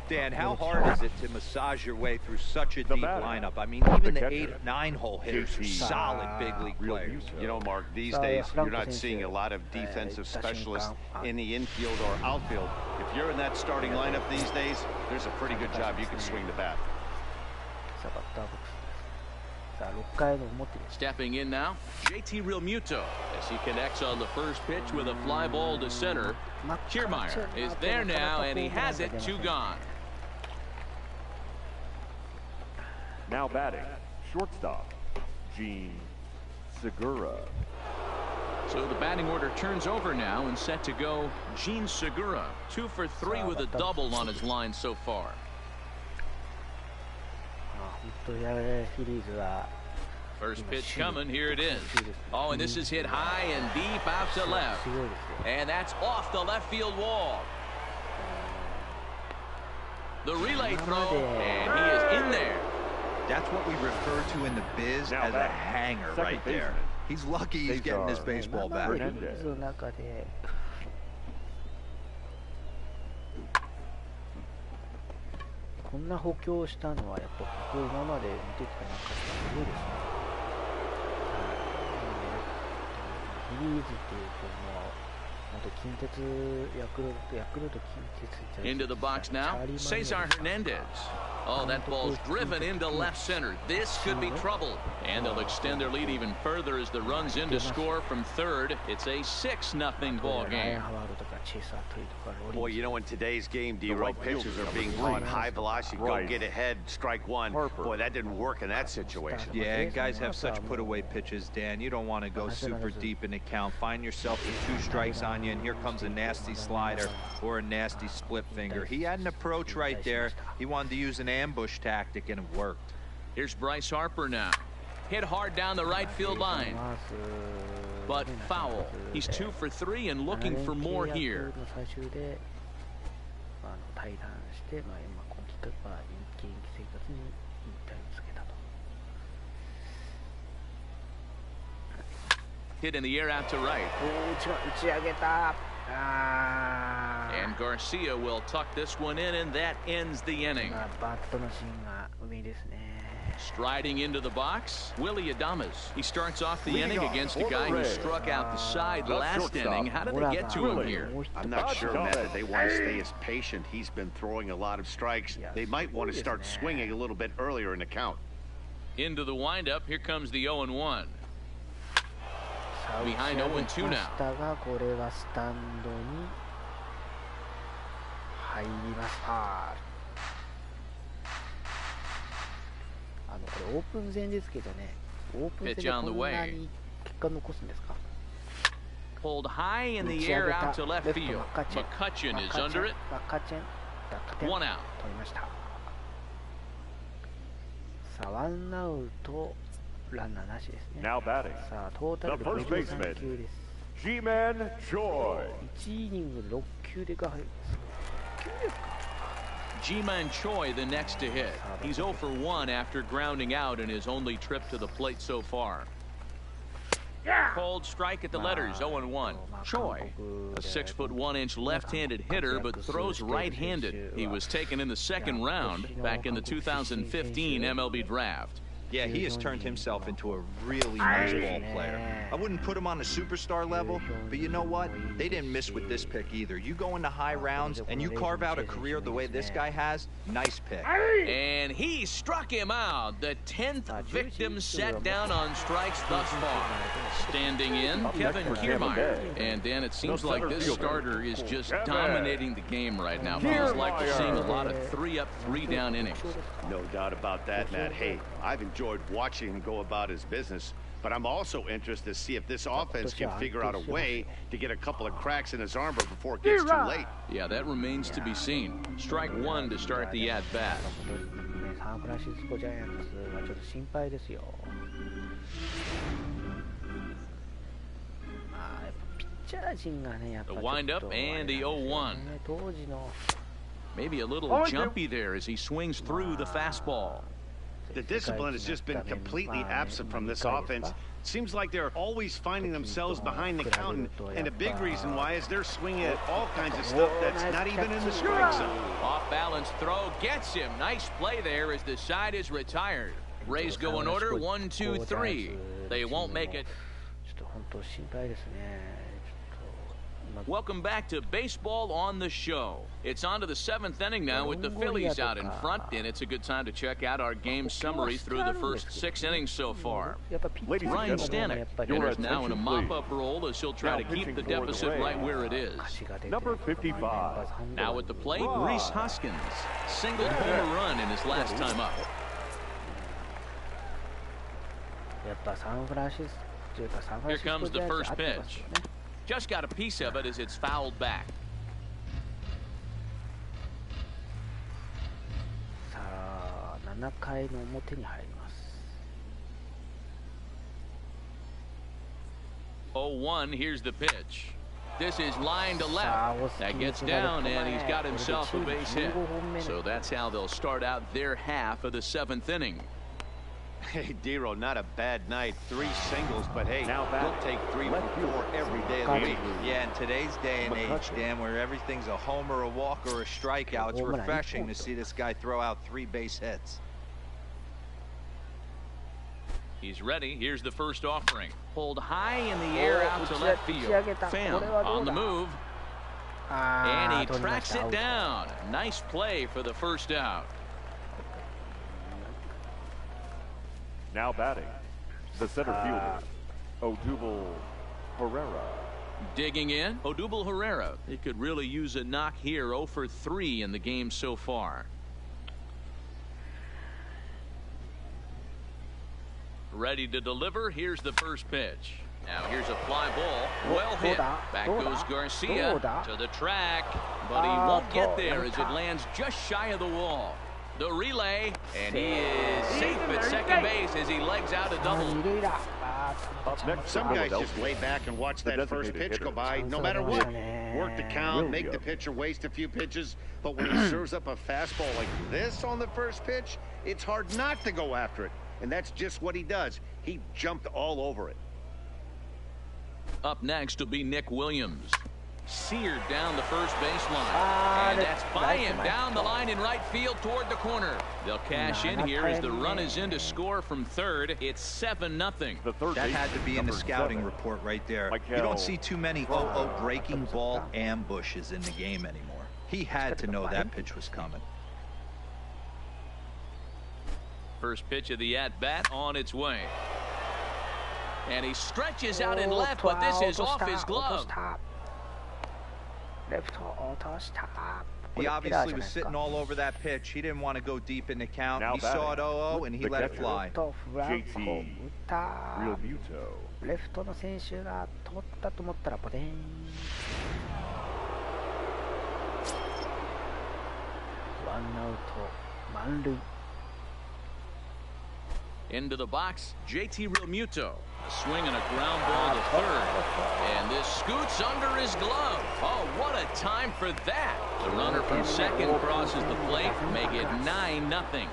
Dan, how hard is it to massage your way through such a deep lineup? I mean, even the 8-9-hole hitters are solid big league players. You know, Mark, these days you're not seeing a lot of defensive specialists in the infield or outfield. If you're in that starting lineup these days, there's a pretty good job you can swing the bat. Stepping in now, JT Realmuto as he connects on the first pitch with a fly ball to center. Kiermaier is there now, and he has it, 2 gone. Now batting, shortstop, Gene Segura. So the batting order turns over now and set to go Gene Segura, 2 for 3 with a double on his line so far. First pitch coming, here it is. Oh, and this is hit high and deep out to left. And that's off the left field wall. The relay throw, and he is in there. That's what we refer to in the biz as a hanger right there. He's lucky he's getting this baseball back. Into the box now, Cesar Hernandez. Oh, that ball's driven into left center. This could be trouble. And they'll extend their lead even further as the runs in to score from third. It's a 6-0 ball game. Boy, you know, in today's game, D-Roy, pitchers are being taught high velocity, go get ahead, strike one. Boy, that didn't work in that situation. Yeah, guys have such put-away pitches, Dan. You don't want to go super deep in the count. Find yourself with 2 strikes on you, and here comes a nasty slider or a nasty split finger. He had an approach right there. He wanted to use an ambush tactic, and it worked. Here's Bryce Harper now. Hit hard down the right field line, but foul. He's 2 for 3 and looking for more here. Hit in the air out to right. And Garcia will tuck this one in, and that ends the inning. Striding into the box, Willie Adames. He starts off the inning against a guy who struck out the side last inning. How did they get to him here? I'm not sure, Matt, that they want to stay as patient. He's been throwing a lot of strikes. They might want to start swinging a little bit earlier in the count. Into the windup, here comes the 0-1. Behind 0-2 now. Pitch on the way. Pulled high in the air out to left field. McCutchen is under it. 1 out. さあ、ワンアウト、ランナーなしですね。 Now batting, さあ、トータルで the first 53 baseman, 球です。 G-Man Choi. 1イニングで6球でかい。6球ですか。 G-Man Choi the next to hit. He's 0 for 1 after grounding out in his only trip to the plate so far. Cold strike at the letters, 0-1. Choi, a 6'1" left-handed hitter, but throws right-handed. He was taken in the second round back in the 2015 MLB draft. Yeah, he has turned himself into a really nice ball player. I wouldn't put him on a superstar level, but you know what? They didn't miss with this pick either. You go into high rounds and you carve out a career the way this guy has, nice pick. And he struck him out. The 10th victim set down on strikes thus far. Standing in, Kevin Kiermaier. And Dan, it seems like this starter is just dominating the game right now. Feels like we're seeing a lot of 3-up, 3-down innings. No doubt about that, Matt. Hey, I've enjoyed watching him go about his business, but I'm also interested to see if this offense can figure out a way to get a couple of cracks in his armor before it gets too late. Yeah, that remains to be seen. Strike 1 to start the at-bat. サンフランシスコジャイアンツはちょっと心配ですよ。まあ、やっぱピッチャー陣がね、やっぱ The windup and the 0-1. 当時の Maybe a little jumpy there as he swings through the fastball. The discipline has just been completely absent from this offense. Seems like they're always finding themselves behind the counter, and a big reason why is they're swinging at all kinds of stuff that's not even in the strike zone. Off balance throw gets him. Nice play there as the side is retired. Rays go in order 1, 2, 3. They won't make it. Welcome back to Baseball on the Show. It's on to the 7th inning now with the Phillies out in front, and it's a good time to check out our game summary through the first 6 innings so far. Ryan Stanek enters now in a mop-up role as he'll try to keep the deficit right where it is. Number 55. Now at the plate, Rhys Hoskins singled home a run in his last time up. Here comes the first pitch. Just got a piece of it as it's fouled back. Oh, 1, here's the pitch. This is line to left. That gets down, and he's got himself a base hit. So that's how they'll start out their half of the 7th inning. Hey, Dero, not a bad night. 3 singles, but hey, you'll take 3 for 4 every day of the week. Yeah, in today's day and age, Dan, where everything's a homer, a walk, or a strikeout, it's refreshing to see this guy throw out 3 base hits. He's ready. Here's the first offering. Pulled high in the air out to left field. Pham on the move. And he tracks it down. Nice play for the first out. Now batting, the center fielder, Odubel Herrera. Digging in, Odubel Herrera. He could really use a knock here. 0 for 3 in the game so far. Ready to deliver. Here's the first pitch. Now here's a fly ball. Well hit. Back goes Garcia to the track, but he won't get there as it lands just shy of the wall. The relay, and he is safe at second base as he legs out a double. Some guys just lay back and watch that first pitch go by, no matter what. Work the count, make the pitcher waste a few pitches, but when he serves up a fastball like this on the first pitch, it's hard not to go after it. And that's just what he does. He jumped all over it. Up next will be Nick Williams. Seared down the first baseline, and that's by him down the line in right field toward the corner. They'll cash in here as the run is in to score from third. It's 7-0. That had to be in the scouting report right there. You don't see too many 0-0 breaking ball ambushes in the game anymore. He had to know that pitch was coming. First pitch of the at-bat on its way. And he stretches out in left, but this is off his glove. He obviously was sitting all over that pitch. He didn't want to go deep in the count. He saw it 0-0 and he let it fly. JT Realmuto. レフトの選手が取ったと思ったらポテン。ワンアウト満塁。Into the box, JT Realmuto. A swing and a ground ball to third. And this scoots under his glove. Oh, what a time for that. The runner from second crosses the plate, make it 9-0.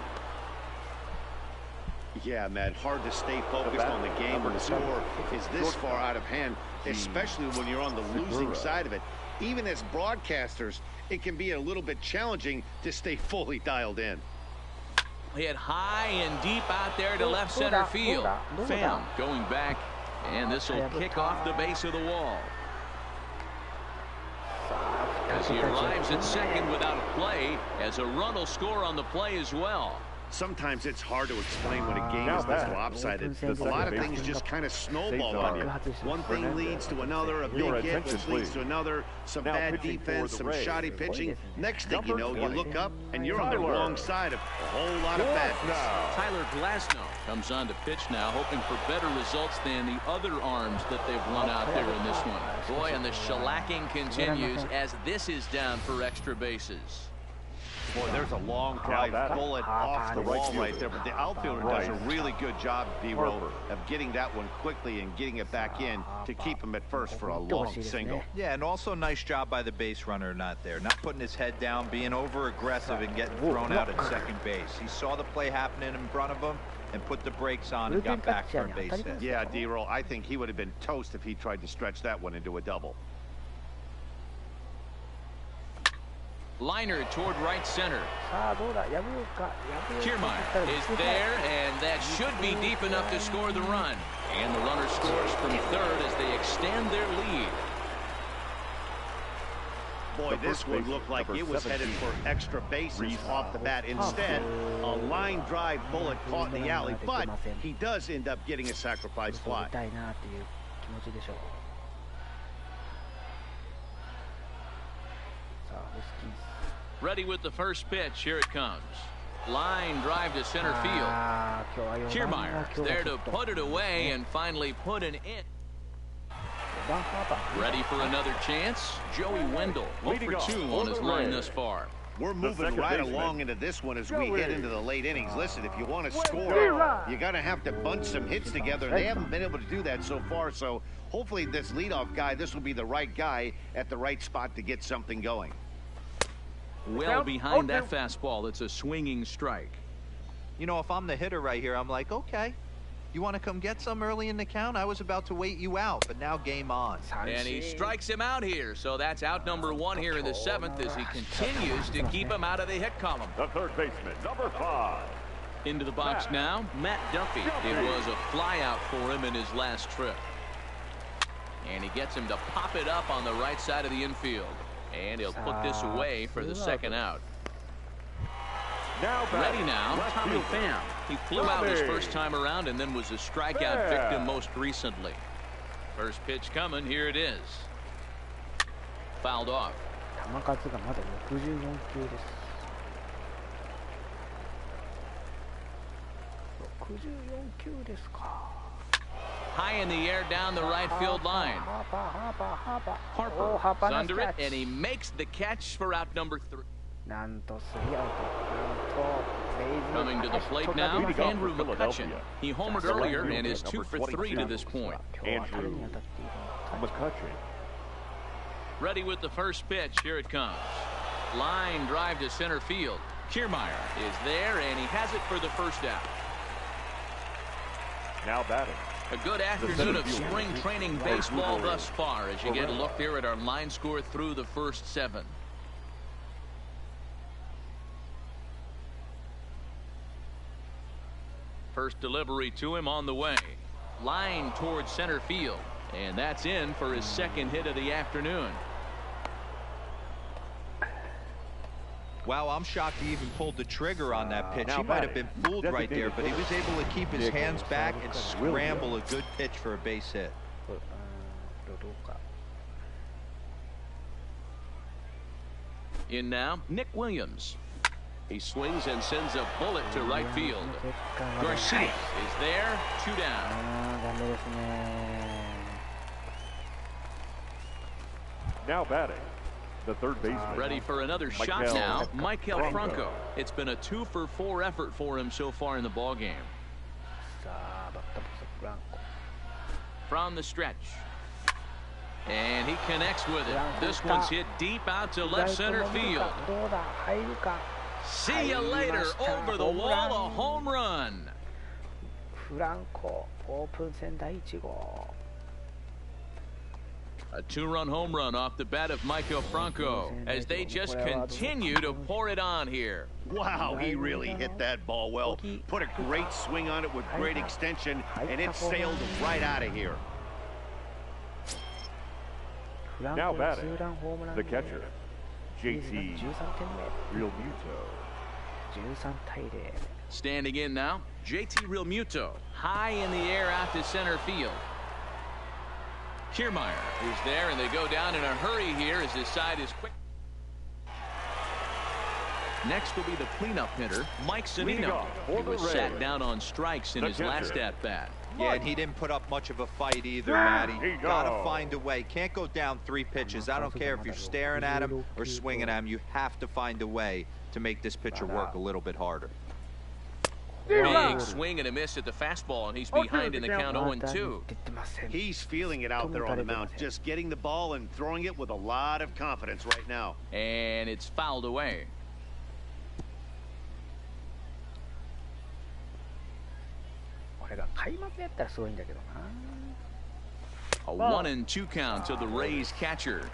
Yeah, Matt, hard to stay focused on the game when the score is this far out of hand, especially when you're on the losing side of it. Even as broadcasters, it can be a little bit challenging to stay fully dialed in. Hit high and deep out there to left center field. Pham going back, and this will kick off the base of the wall. As he arrives at second without a play, as a run will score on the play as well. Sometimes it's hard to explain when a game is this lopsided. A lot of things just kind of snowball on you. One thing leads to another, a big hit which leads to another, some bad defense, some shoddy pitching. Next thing you know, you look up and you're on the wrong side of a whole lot of badness. Tyler Glasnow comes on to pitch now, hoping for better results than the other arms that they've run out there in this one. Boy, and the shellacking continues as this is down for extra bases. Boy, there's a long drive bullet off the wall right there, but the outfielder does a really good job, D-Roll, of getting that one quickly and getting it back in to keep him at first for a long single. Yeah, and also nice job by the base runner not there. Not putting his head down, being over-aggressive and getting thrown out at second base. He saw the play happening in front of him and put the brakes on and got back for a base hit. Yeah, D-Roll, I think he would have been toast if he tried to stretch that one into a double. Liner toward right center. Kiermaier is there, and that should be deep enough to score the run. And the runner scores from third as they extend their lead. Boy, this one looked like it was headed for extra bases off the bat. Instead, a line drive bullet caught in the alley, but he does end up getting a sacrifice fly. Ready with the first pitch. Here it comes. Line drive to center field. Kiermaier there to put it away and finally put an in. Ready for another chance. Joey Wendell 0 for 2 on his line thus far. We're moving right along into this one as we get into the late innings. Listen, if you want to score, you got to have to bunch some hits together. They haven't been able to do that so far, so hopefully this leadoff guy, this will be the right guy at the right spot to get something going. Well behind that fastball, it's a swinging strike. You know, if I'm the hitter right here, I'm like, okay, you want to come get some early in the count? I was about to wait you out, but now game on. And he strikes him out here, so that's out number 1 here in the 7th as he continues to keep him out of the hit column. The third baseman, number 5. Into the box now, Matt Duffy. It was a fly out for him in his last trip. And he gets him to pop it up on the right side of the infield. And he'll put this away for the second out. Ready now, Tommy Pham. He flew out his first time around and then was a strikeout victim most recently. First pitch coming, here it is. Fouled off. High in the air down the right field line. Harper's under it, and he makes the catch for out number 3. Coming to the plate now, Andrew McCutchen. He homered earlier and is 2 for 3 to this point. Andrew McCutchen. Ready with the first pitch. Here it comes. Line drive to center field. Kiermaier is there, and he has it for the first out. Now batting. A good afternoon of spring training baseball thus far as you get a look there at our line score through the first 7. First delivery to him on the way. Line towards center field. And that's in for his second hit of the afternoon. Wow, I'm shocked he even pulled the trigger on that pitch. He might have been fooled right there, but he was able to keep his hands back and scramble a good pitch for a base hit. In now, Nick Williams. He swings and sends a bullet to right field. Garcia is there, 2 down. Now batting. The third baseman. Ready for another shot now, Maikel Franco. It's been a 2 for 4 effort for him so far in the ballgame. From the stretch. And he connects with it. This one's hit deep out to left center field. See you later. Over the wall, a home run. A 2-run home run off the bat of Maikel Franco as they just continue to pour it on here. Wow, he really hit that ball well. Put a great swing on it with great extension, and it sailed right out of here. Now batting, the catcher, JT Realmuto. Standing in now, JT Realmuto. High in the air out to center field. Kiermaier is there, and they go down in a hurry here as his side is quick. Next will be the cleanup hitter, Mike Zunino. He was sat down on strikes in his last at-bat. Yeah, and he didn't put up much of a fight either, Matty. Gotta find a way. Can't go down 3 pitches. I don't care if you're staring at him or swinging at him. You have to find a way to make this pitcher work a little bit harder. Big swing and a miss at the fastball, and he's behind in the count 0-2. He's feeling it out there on the mound, just getting the ball and throwing it with a lot of confidence right now. And it's fouled away. A 1-2 count to the Rays catcher.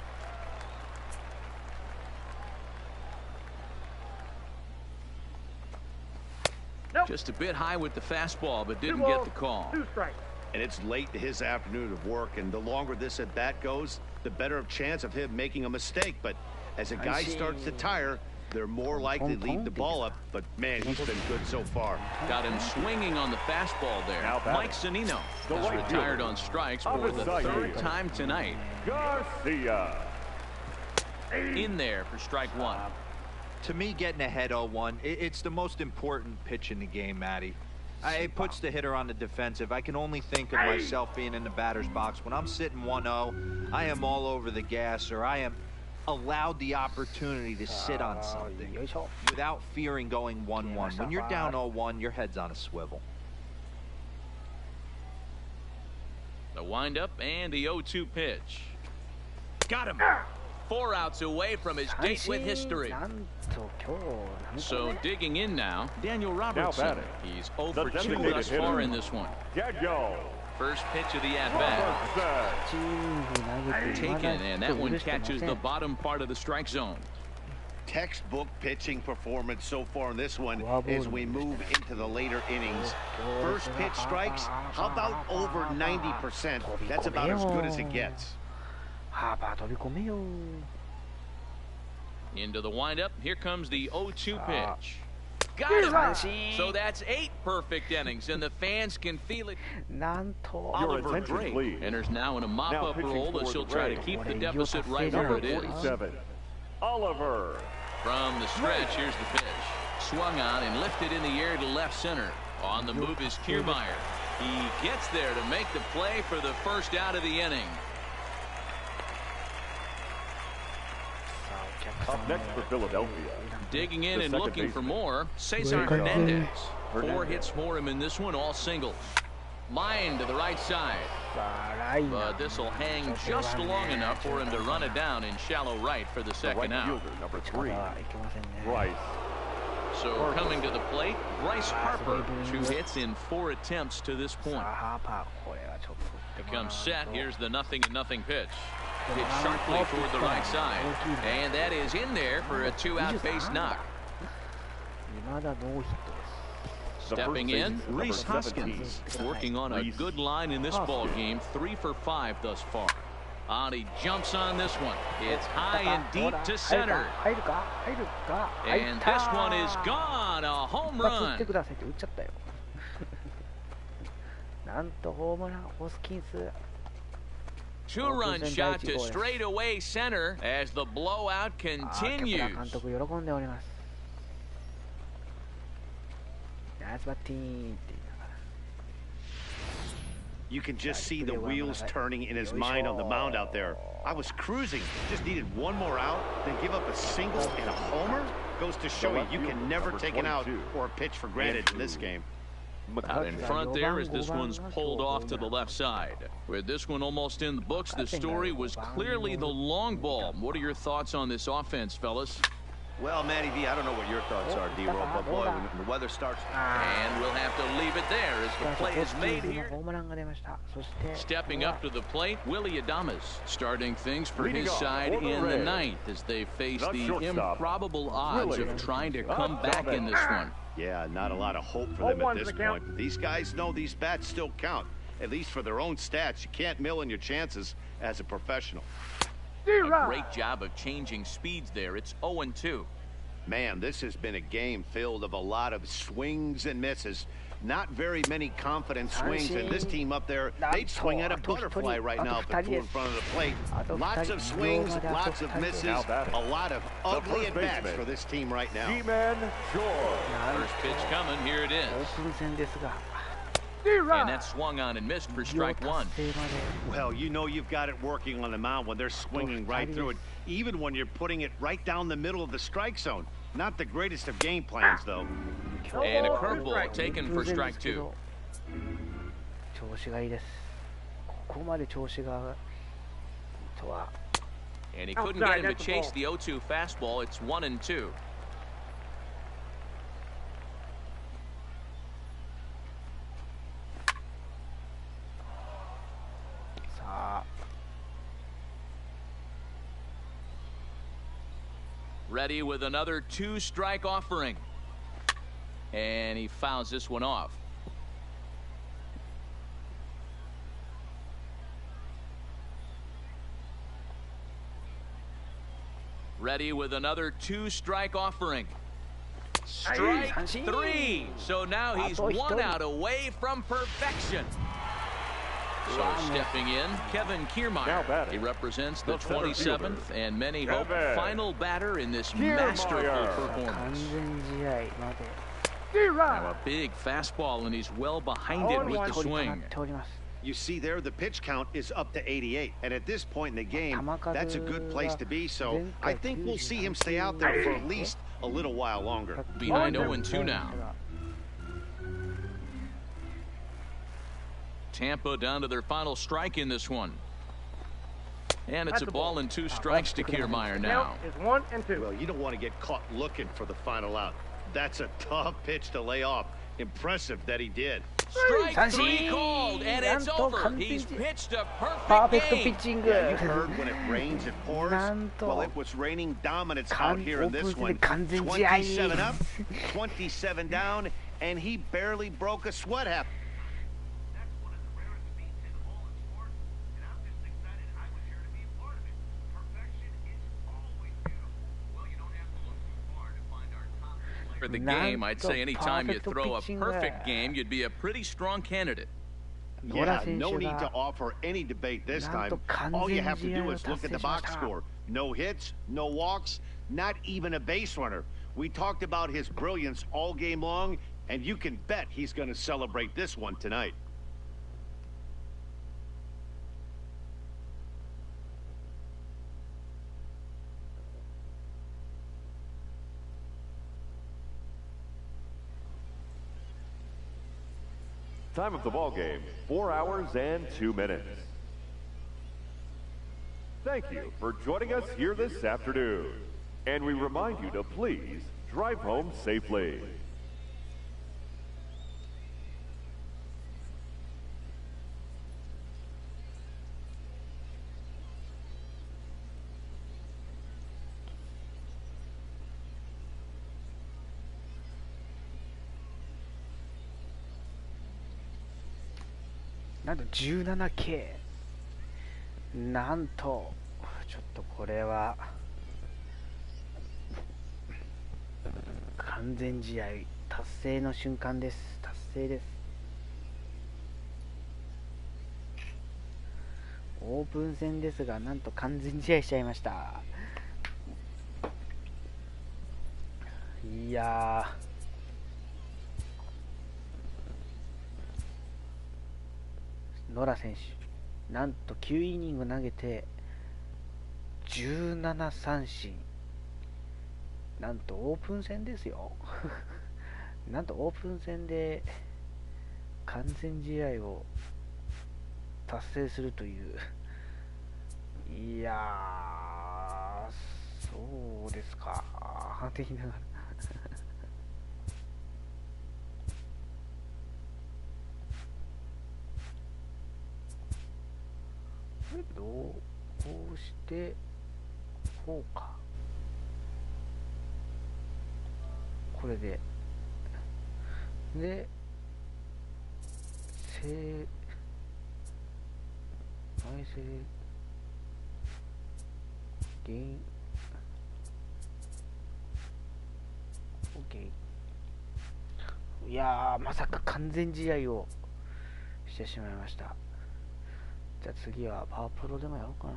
Just a bit high with the fastball, but didn't get the call. And it's late to his afternoon of work, and the longer this at bat goes, the better of chance of him making a mistake. But as a guy starts to tire, they're more likely to leave the ball up. But man, he's been good so far. Got him swinging on the fastball there. Mike Zunino has retired on strikes for the 3rd time tonight. Garcia. In there for strike 1. To me, getting ahead 0-1, it's the most important pitch in the game, Matty. It puts the hitter on the defensive. I can only think of myself being in the batter's box. When I'm sitting 1-0, I am all over the gas, or I am allowed the opportunity to sit on something without fearing going 1-1. When you're down 0-1, your head's on a swivel. The windup and the 0-2 pitch. Got him. 4 outs away from his date with history. So digging in now, Daniel Robertson. He's 0 for 2 thus far in this one. First pitch of the at-bat. Taken, and that one catches the bottom part of the strike zone. Textbook pitching performance so far in this one as we move into the later innings. First pitch strikes, how about over 90%? That's about as good as it gets. Into the windup. Here comes the 0-2 pitch. Got him. So that's 8 perfect innings, and the fans can feel it. Oliver Drake enters now in a mop-up role as he'll try to keep the deficit right where it is. Oliver. From the stretch, here's the pitch. Swung on and lifted in the air to left center. On the move is Kiermaier. He gets there to make the play for the first out of the inning. Up next for Philadelphia. Digging in and looking for more, Cesar Hernandez. 4 hits for him in this one, all singles. Line to the right side. But this will hang just long enough for him to run it down in shallow right for the second out. Number 3, Bryce. So coming to the plate, Bryce Harper. 2 hits in 4 attempts to this point. Becomes set. Here's the 0-0 pitch. Hit sharply toward the right side. And that is in there for a 2-out base knock. Stepping in, Rhys Hoskins. Working on a good line in this ball game. 3 for 5 thus far. He jumps on this one. It's high and deep to center. And this one is gone. A home run. 2-run shot to straightaway center as the blowout continues. You can just see the wheels turning in his mind on the mound out there. I was cruising, just needed 1 more out, then give up a single and a homer? Goes to show you can never take an out or a pitch for granted in this game. Out in front there as this one's pulled off to the left side. With this one almost in the books, the story was clearly the long ball. What are your thoughts on this offense, fellas? Well, Matty V, I don't know what your thoughts are, D-Roll, but boy, when the weather starts... And we'll have to leave it there as the play is made here. Stepping up to the plate, Willy Adames. Starting things for his side in the 9th as they face the improbable odds of trying to come back in this one. Yeah, not a lot of hope for them at this point. But these guys know these bats still count, at least for their own stats. You can't mill in your chances as a professional. A great job of changing speeds there. It's 0-2. Man, this has been a game filled of a lot of swings and misses. Not very many confident swings, and this team up there, they'd swing at a butterfly right now if it flew in front of the plate. Lots of swings, lots of misses, a lot of ugly at-bats for this team right now. First pitch coming, here it is. And that swung on and missed for strike one. Well, you know you've got it working on the mound when they're swinging right through it, even when you're putting it right down the middle of the strike zone. Not the greatest of game plans, though. And a curveball taken for strike two. 調子がいいです。ここまで調子がとは。And he couldn't get him to chase the 0-2 fastball. It's 1-2. さあ。Ready with another 2-strike offering. And he fouls this one off. Ready with another 2-strike offering. Strike three. So now he's 1 out away from perfection. So stepping in, Kevin Kiermaier. He represents the 27th and many hope final batter in this masterful performance. Now a big fastball, and he's well behind it with the swing. You see there, the pitch count is up to 88. And at this point in the game, that's a good place to be. So I think we'll see him stay out there for at least a little while longer. Behind 0-2 now. Tampa down to their final strike in this one. And it's a ball and 2 strikes to Kiermaier now. It's 1-2. Well, you don't want to get caught looking for the final out. That's a tough pitch to lay off. Impressive that he did. Strike 3 called, and it's over. He's pitched a perfect game. Yeah, you heard when it rains, it pours. Well, it was raining dominance out here in this one. 27 up, 27 down, and he barely broke a sweat. Happened. For the game, I'd say anytime you throw a perfect game, you'd be a pretty strong candidate. Yeah, no need to offer any debate this time. All you have to do is look at the box score. No hits, no walks, not even a base runner. We talked about his brilliance all game long, and you can bet he's going to celebrate this one tonight. Time of the ball game, 4 hours and 2 minutes. Thank you for joining us here this afternoon. And we remind you to please drive home safely.なんと 17K なんとちょっとこれは完全試合達成の瞬間です。達成です。オープン戦ですがなんと完全試合しちゃいました。いやノラ選手なんと9イニング投げて17三振。なんとオープン戦ですよなんとオープン戦で完全試合を達成するという。いやーそうですかって言いながらどうしてこうかこれで内政原因 OK。 いやーまさか完全試合をしてしまいました。じゃあ次はパワープロでもやろうかな。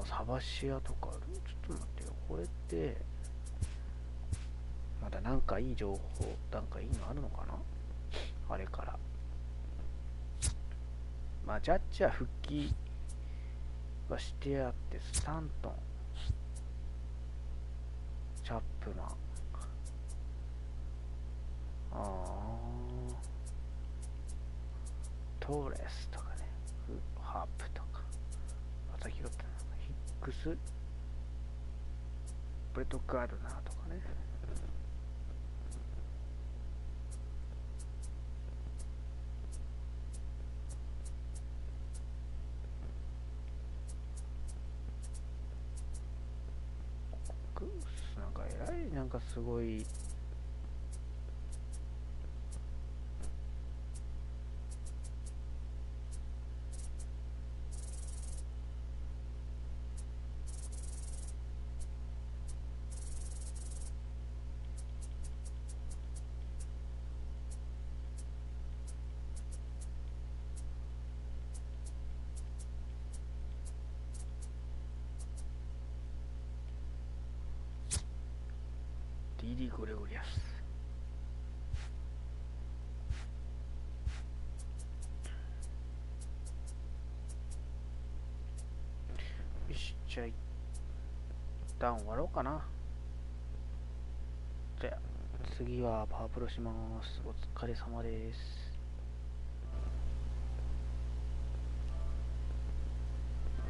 サバシアとかある。ちょっと待ってよ、これってまだなんかいい情報、なんかいいのあるのかな、あれから。まあジャッジは復帰はしてあって、スタントン、チャップマン、トーレスとかね、ハープとか、また拾ったな、ヒックス、ブレットガードナーとかね。なんか偉い、なんかすごい。DD グレゴリアス。よし、じゃあ一旦終わろうかな。じゃあ次はパワープロします。お疲れ様です。